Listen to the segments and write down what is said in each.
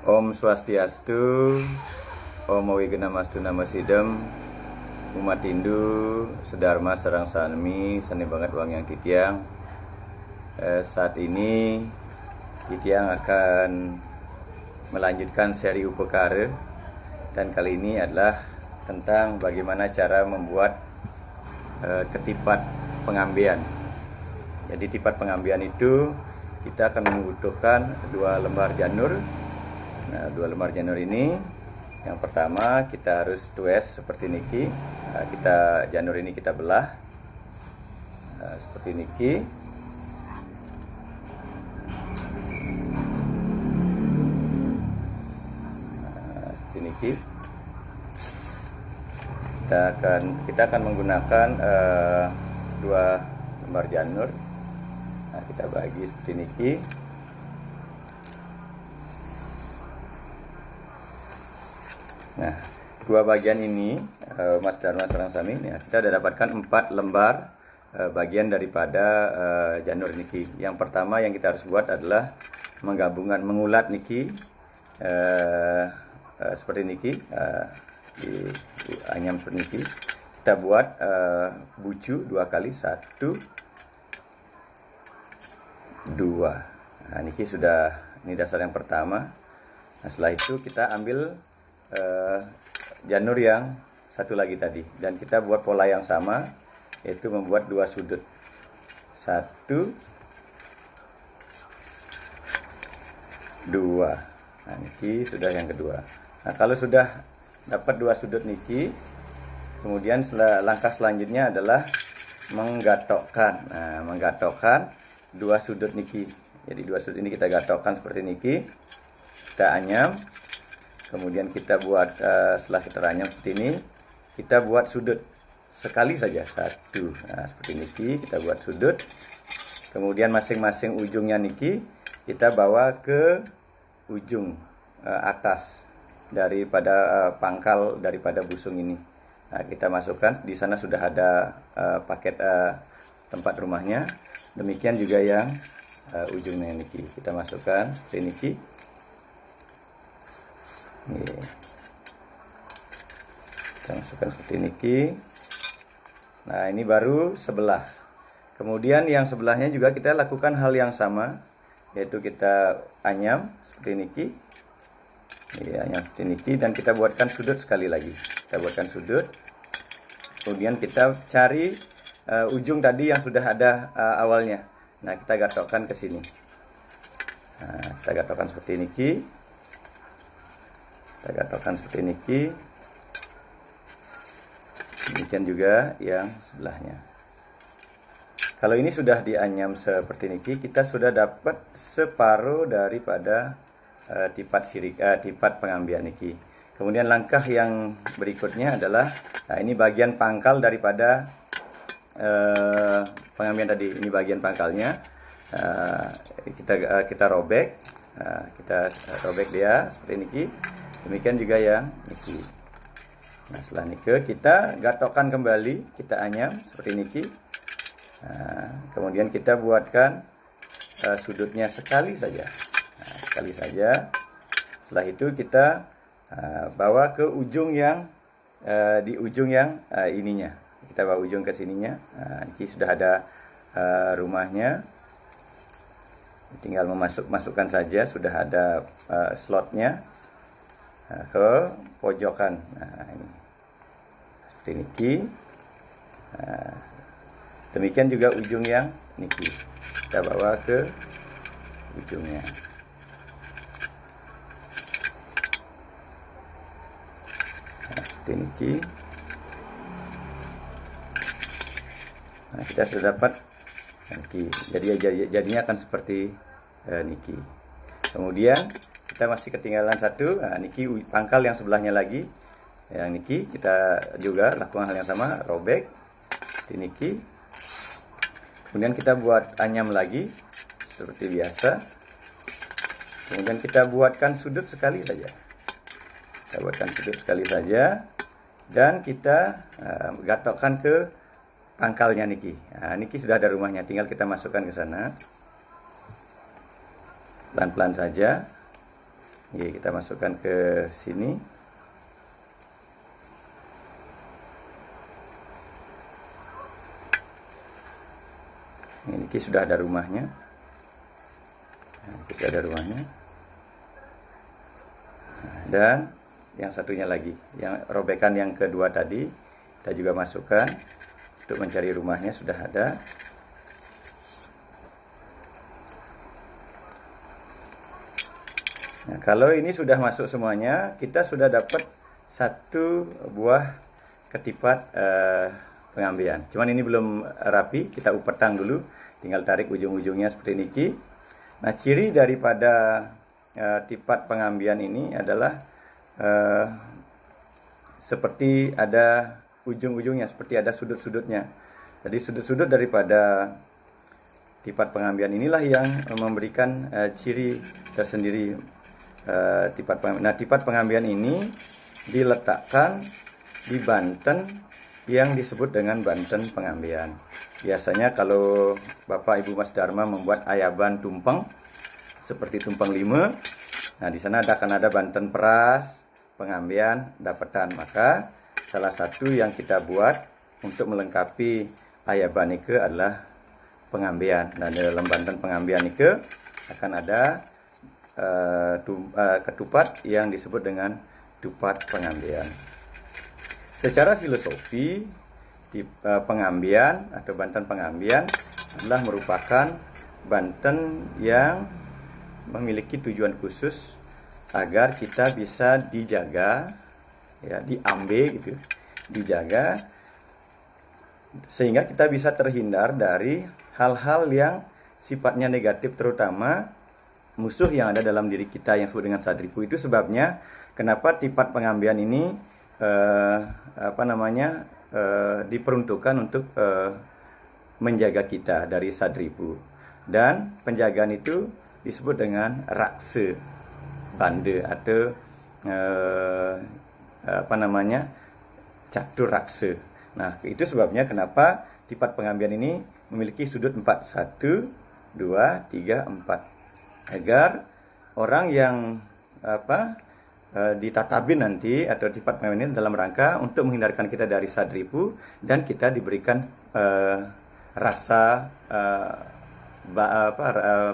Om Swastiastu, Om Wigenamastu Namasidem, Umat Hindu, Sedharma Sarang Sanmi, Sani Banget Wang Yang Titiang. Saat ini Titiang akan melanjutkan seri Upekara, dan kali ini adalah tentang bagaimana cara membuat ketipat pengambian. Jadi tipat pengambian itu kita akan membutuhkan 2 lembar janur. Nah, 2 lembar janur ini, yang pertama kita harus tues seperti niki. Nah, janur ini kita belah seperti niki. Seperti niki. Kita akan menggunakan 2 lembar janur. Nah, kita bagi seperti niki. Nah, 2 bagian ini, Mas Dharma Sarang Sami, ya, kita sudah dapatkan 4 lembar bagian daripada janur niki. Yang pertama yang kita harus buat adalah mengulat niki seperti niki, anyam seperti niki. Kita buat bucu 2 kali, 1, 2. Nah, niki sudah, ini dasar yang pertama. Nah, setelah itu kita ambil janur yang satu lagi tadi, dan kita buat pola yang sama, yaitu membuat 2 sudut, 1, 2. Nah, niki sudah yang kedua. Nah, kalau sudah dapat 2 sudut niki, kemudian langkah selanjutnya adalah menggatokkan. Nah, menggatokkan 2 sudut niki. Jadi 2 sudut ini kita gatokkan seperti niki, kita anyam. Kemudian kita buat, setelah kita ranyam seperti ini, kita buat sudut sekali saja, 1. Nah, seperti niki kita buat sudut. Kemudian masing-masing ujungnya niki kita bawa ke ujung atas daripada pangkal daripada busung ini. Nah, kita masukkan, di sana sudah ada paket tempat rumahnya. Demikian juga yang ujungnya niki kita masukkan seperti niki. Kita masukkan seperti niki. Nah, ini baru sebelah. Kemudian yang sebelahnya juga kita lakukan hal yang sama, yaitu kita anyam seperti niki. Anyam seperti niki, dan kita buatkan sudut sekali lagi. Kita buatkan sudut. Kemudian kita cari ujung tadi yang sudah ada awalnya. Nah, kita gatokkan ke sini. Nah, kita gatokkan seperti niki. Kita gatokkan seperti niki. Demikian juga yang sebelahnya. Kalau ini sudah dianyam seperti niki, kita sudah dapat separuh daripada tipat pengambian niki. Kemudian langkah yang berikutnya adalah, nah, ini bagian pangkal daripada pengambian tadi. Ini bagian pangkalnya. Kita robek. Kita robek dia seperti niki. Demikian juga yang niki. Nah, setelah niki kita gatokkan kembali, kita anyam seperti niki. Nah, kemudian kita buatkan sudutnya sekali saja. Nah, sekali saja. Setelah itu kita bawa ke ujung yang di ujung yang ininya. Kita bawa ujung ke sininya. Nah, niki sudah ada rumahnya. Tinggal masukkan saja, sudah ada slotnya. Ke pojokan. Nah, ini seperti niki. Nah, demikian juga ujung yang niki, kita bawa ke ujungnya. Nah, seperti niki. Nah, kita sudah dapat niki. Jadinya akan seperti niki. Kemudian kita masih ketinggalan 1. Nah, niki pangkal yang sebelahnya lagi. Yang niki kita juga lakukan hal yang sama, robek di niki. Kemudian kita buat anyam lagi seperti biasa. Kemudian kita buatkan sudut sekali saja. Kita buatkan sudut sekali saja, dan kita gatokkan ke pangkalnya niki. Nah, niki sudah ada rumahnya, tinggal kita masukkan ke sana. Pelan-pelan saja. Oke, kita masukkan ke sini. Ini sudah ada rumahnya. Sudah ada rumahnya. Dan yang satunya lagi, yang robekan yang kedua tadi kita juga masukkan untuk mencari rumahnya, sudah ada. Nah, kalau ini sudah masuk semuanya, kita sudah dapat satu buah ketipat pengambian. Cuman ini belum rapi, kita upetang dulu, tinggal tarik ujung-ujungnya seperti ini. Nah, ciri daripada tipat pengambian ini adalah seperti ada ujung-ujungnya, seperti ada sudut-sudutnya. Jadi sudut-sudut daripada tipat pengambian inilah yang memberikan ciri tersendiri tipat pengambian. Nah, tipat pengambian ini diletakkan di banten yang disebut dengan banten pengambian. Biasanya kalau Bapak Ibu Mas Dharma membuat ayaban tumpeng seperti tumpeng 5, nah di sana akan ada banten peras, pengambian, dapetan. Maka salah satu yang kita buat untuk melengkapi ayaban itu adalah pengambian. Nah, dalam banten pengambian itu akan ada ketupat yang disebut dengan tupat pengambian. Secara filosofi, pengambian atau banten pengambian adalah merupakan banten yang memiliki tujuan khusus agar kita bisa dijaga, ya, diambil gitu, dijaga sehingga kita bisa terhindar dari hal-hal yang sifatnya negatif, terutama musuh yang ada dalam diri kita yang disebut dengan sadripu. Itu sebabnya kenapa tipat pengambian ini diperuntukkan untuk menjaga kita dari sadripu. Dan penjagaan itu disebut dengan raksa banda atau catur raksa. Nah, itu sebabnya kenapa tipat pengambian ini memiliki sudut 4, 1, 2, 3, 4. Agar orang yang ditatabin nanti atau tipat pengambian ini dalam rangka untuk menghindarkan kita dari sadripu, dan kita diberikan rasa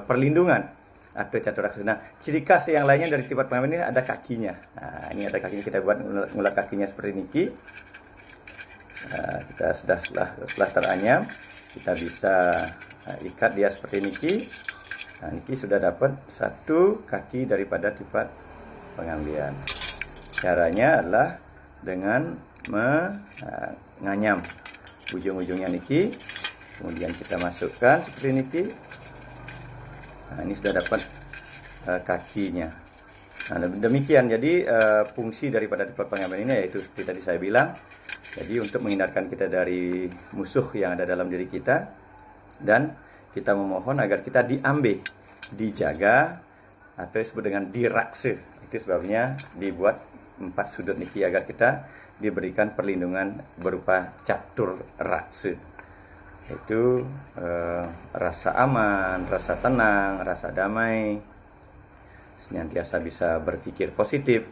perlindungan atau catur raksa. Nah, ciri khas yang lainnya dari tipat pengambian ini ada kakinya. Nah, ini ada kakinya, kita buat ngulat kakinya seperti ini. Kita setelah teranyam, kita bisa ikat dia seperti ini. Nah, ini sudah dapat satu kaki daripada tipat pengambian. Caranya adalah dengan menganyam ujung-ujungnya niki, kemudian kita masukkan seperti niki. Nah, ini sudah dapat kakinya. Nah, demikian. Jadi fungsi daripada tipat pengambian ini yaitu seperti tadi saya bilang, jadi untuk menghindarkan kita dari musuh yang ada dalam diri kita, dan kita memohon agar kita diambil, dijaga, atau disebut dengan diraksa. Itu sebabnya dibuat 4 sudut niki agar kita diberikan perlindungan berupa catur raksa. Itu rasa aman, rasa tenang, rasa damai, senantiasa bisa berpikir positif,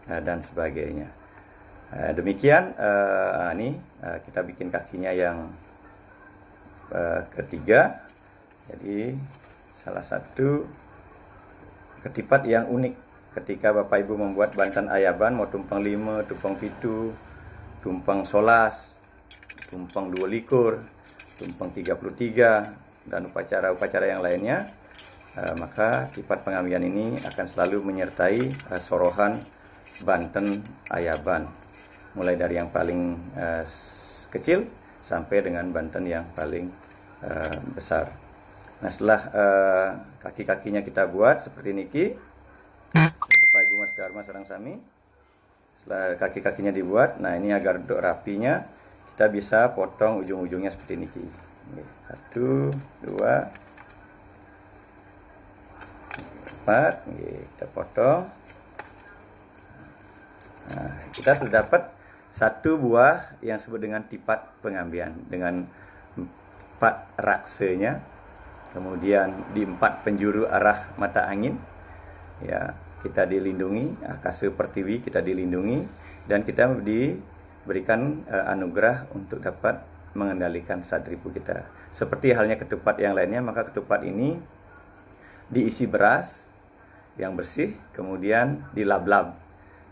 dan sebagainya. Demikian ini kita bikin kakinya yang ketiga. Jadi salah satu ketipat yang unik ketika Bapak Ibu membuat banten ayaban, mau tumpeng 5, tumpeng 7, tumpeng 11, tumpeng 22, tumpeng 33, dan upacara-upacara yang lainnya, maka tipat pengambian ini akan selalu menyertai sorohan banten ayaban, mulai dari yang paling kecil sampai dengan banten yang paling besar. Nah, setelah kaki-kakinya kita buat seperti niki, Bapak Ibu Mas Dharma sareng sami, setelah kaki-kakinya dibuat, nah ini agar untuk rapinya kita bisa potong ujung-ujungnya seperti niki. 1, 2, 4, kita potong. Nah, kita sudah dapat satu buah yang disebut dengan tipat pengambian dengan 4 raksanya, kemudian di 4 penjuru arah mata angin, ya, kita dilindungi, Akase Pertiwi kita dilindungi, dan kita diberikan anugerah untuk dapat mengendalikan sadripu kita. Seperti halnya ketupat yang lainnya, maka ketupat ini diisi beras yang bersih, kemudian dilab-lab.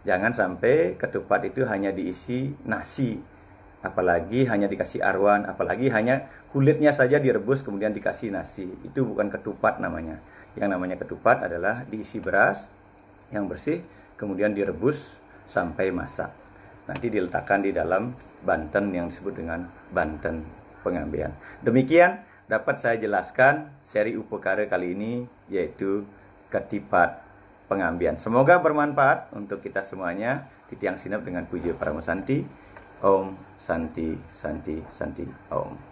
Jangan sampai ketupat itu hanya diisi nasi, apalagi hanya dikasih arwan, apalagi hanya kulitnya saja direbus kemudian dikasih nasi. Itu bukan ketupat namanya. Yang namanya ketupat adalah diisi beras yang bersih, kemudian direbus sampai masak. Nanti diletakkan di dalam banten yang disebut dengan banten pengambian. Demikian dapat saya jelaskan seri upekara kali ini, yaitu ketipat pengambian. Semoga bermanfaat untuk kita semuanya. Titiang Sinap dengan puja Paramusanti. Om Santi Santi Santi Om.